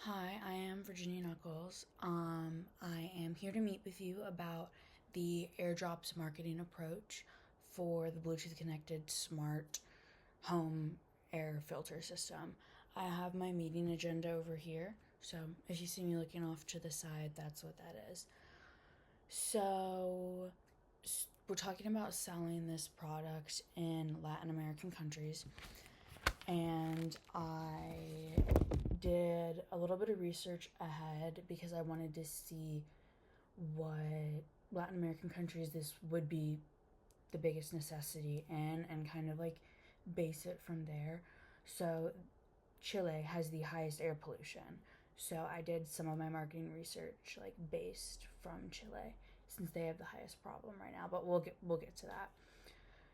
Hi, I am VirginiaNuckols. I am here to meet with you about the AirDrops marketing approach for the Bluetooth connected smart home air filter system. I have my meeting agenda over here, so if you see me looking off to the side, that's what that is. So, we're talking about selling this product in Latin American countries, and I did a little bit of research ahead because I wanted to see what Latin American countries this would be the biggest necessity in and kind of like base it from there. So, Chile has the highest air pollution. So, I did some of my marketing research like based from Chile since they have the highest problem right now, but we'll get to that.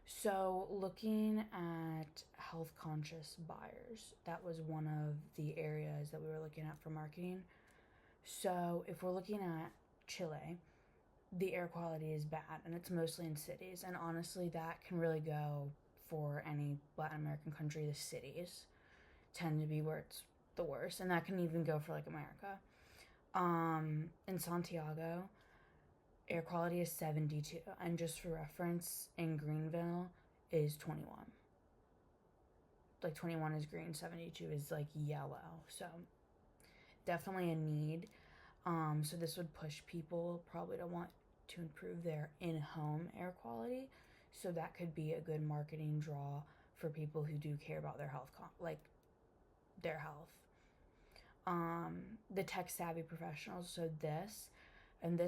So, looking at health conscious buyers, that was one of the areas that we were looking at for marketing. So, if we're looking at Chile, the air quality is bad and it's mostly in cities. And honestly, that can really go for any Latin American country. The cities tend to be where it's the worst, and that can even go for like America. In Santiago, air quality is 72, and just for reference, in Greenville is 21. Like 21 is green, 72 is like yellow. So definitely a need. So this would push people probably to want to improve their in-home air quality. So that could be a good marketing draw for people who do care about their health, like their health. The tech savvy professionals. So this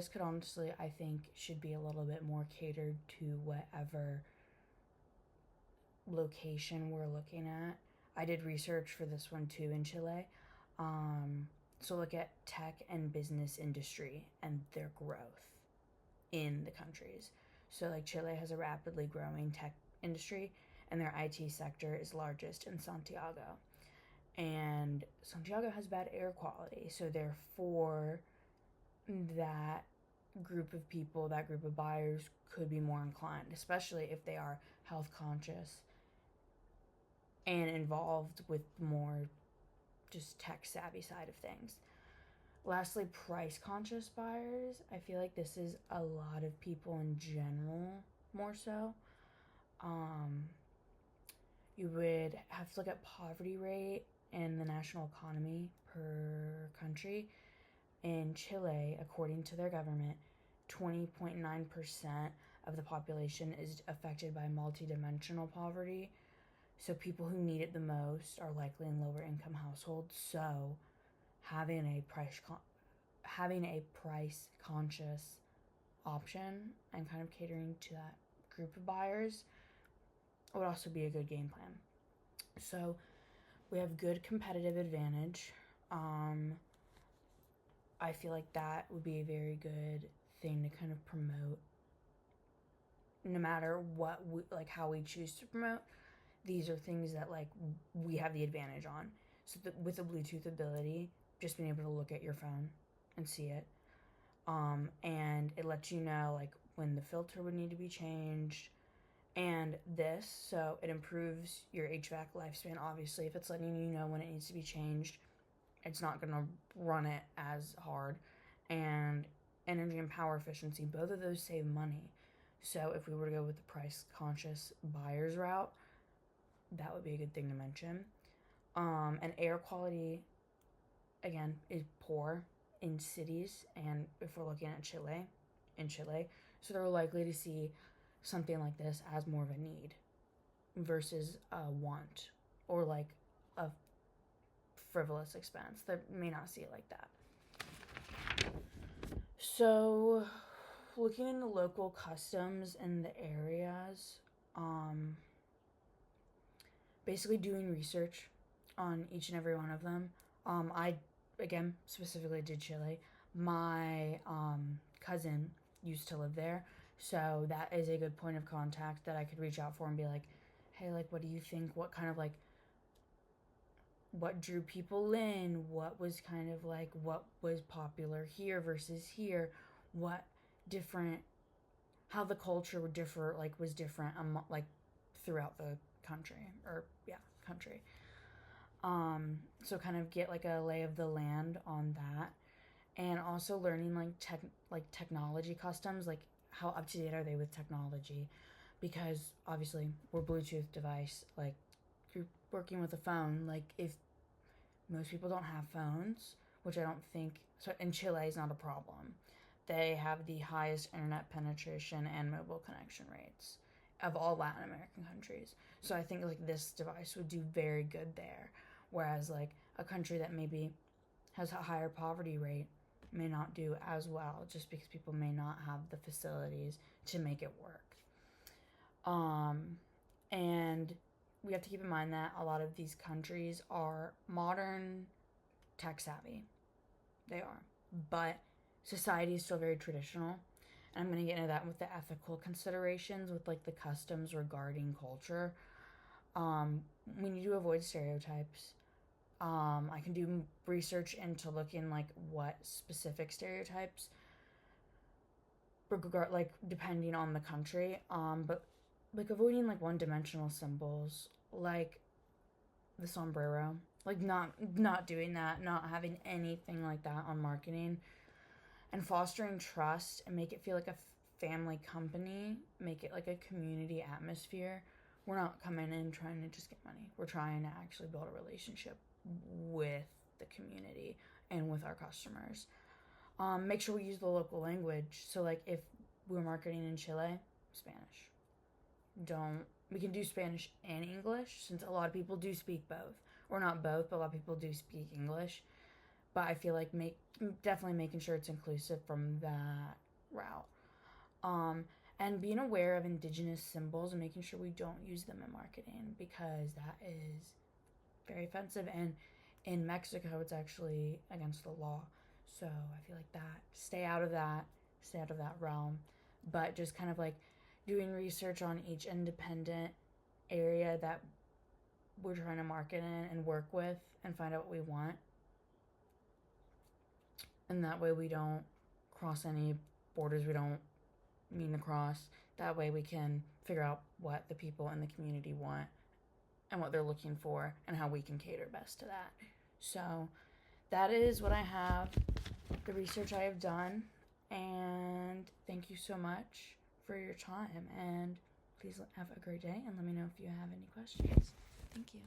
could honestly, I think, should be a little bit more catered to whatever location we're looking at. I did research for this one too in Chile. So look at tech and business industry and their growth in the countries. So like Chile has a rapidly growing tech industry, and their IT sector is largest in Santiago. And Santiago has bad air quality, so therefore that group of people, that group of buyers could be more inclined, especially if they are health conscious and involved with more just tech savvy side of things. Lastly, price conscious buyers. I feel like this is a lot of people in general, more so. You would have to look at poverty rate and the national economy per country. In Chile, according to their government, 20.9% of the population is affected by multidimensional poverty. So people who need it the most are likely in lower income households. So having a price conscious option and kind of catering to that group of buyers would also be a good game plan. So we have good competitive advantage. I feel like that would be a very good thing to kind of promote. No matter what like how we choose to promote, these are things that like we have the advantage on. So with the Bluetooth ability, just being able to look at your phone and see it, and it lets you know like when the filter would need to be changed, and so it improves your HVAC lifespan. Obviously, if it's letting you know when it needs to be changed, it's not going to run it as hard. And energy and power efficiency, both of those save money. So if we were to go with the price conscious buyers route, that would be a good thing to mention. And air quality, again, is poor in cities, and if we're looking at Chile, so they're likely to see something like this as more of a need versus a want or like a frivolous expense. They may not see it like that. So, looking into local customs in the areas, basically doing research on each and every one of them. I, again, specifically did Chile. My cousin used to live there, so that is a good point of contact that I could reach out for and be like, hey, like, what do you think? What kind of like, what drew people in? What was kind of like, what was popular here versus here? What different, how the culture would differ, like, was different, like, throughout the country, or, yeah, country. So kind of get like a lay of the land on that, and also learning like technology customs, like how up to date are they with technology, because obviously we're Bluetooth device, like you're working with a phone, like if most people don't have phones, which I don't think so. In Chile is not a problem. They have the highest internet penetration and mobile connection rates of all Latin American countries. So I think like this device would do very good there. Whereas like a country that maybe has a higher poverty rate may not do as well, just because people may not have the facilities to make it work. And we have to keep in mind that a lot of these countries are modern, tech savvy. They are. But society is still very traditional. And I'm going to get into that with the ethical considerations, with like the customs regarding culture. We need to avoid stereotypes. I can do research into looking like what specific stereotypes, like depending on the country. But like avoiding like one-dimensional symbols, like the sombrero, like not doing that, not having anything like that on marketing, and fostering trust and make it feel like a family company, make it like a community atmosphere. We're not coming in trying to just get money. We're trying to actually build a relationship with the community and with our customers. Make sure we use the local language. So like if we're marketing in Chile, Spanish. We can do Spanish and English, since a lot of people do speak both, or not both, but a lot of people do speak English. But I feel like definitely making sure it's inclusive from that route. And being aware of indigenous symbols and making sure we don't use them in marketing, because that is very offensive, and in Mexico it's actually against the law. So I feel like that, stay out of that realm. But just kind of like doing research on each independent area that we're trying to market in and work with, and find out what we want. And that way we don't cross any borders we don't mean to cross. That way we can figure out what the people in the community want and what they're looking for, and how we can cater best to that. So that is what I have, the research I have done, and thank you so much for your time, and please have a great day, and let me know if you have any questions. Thank you.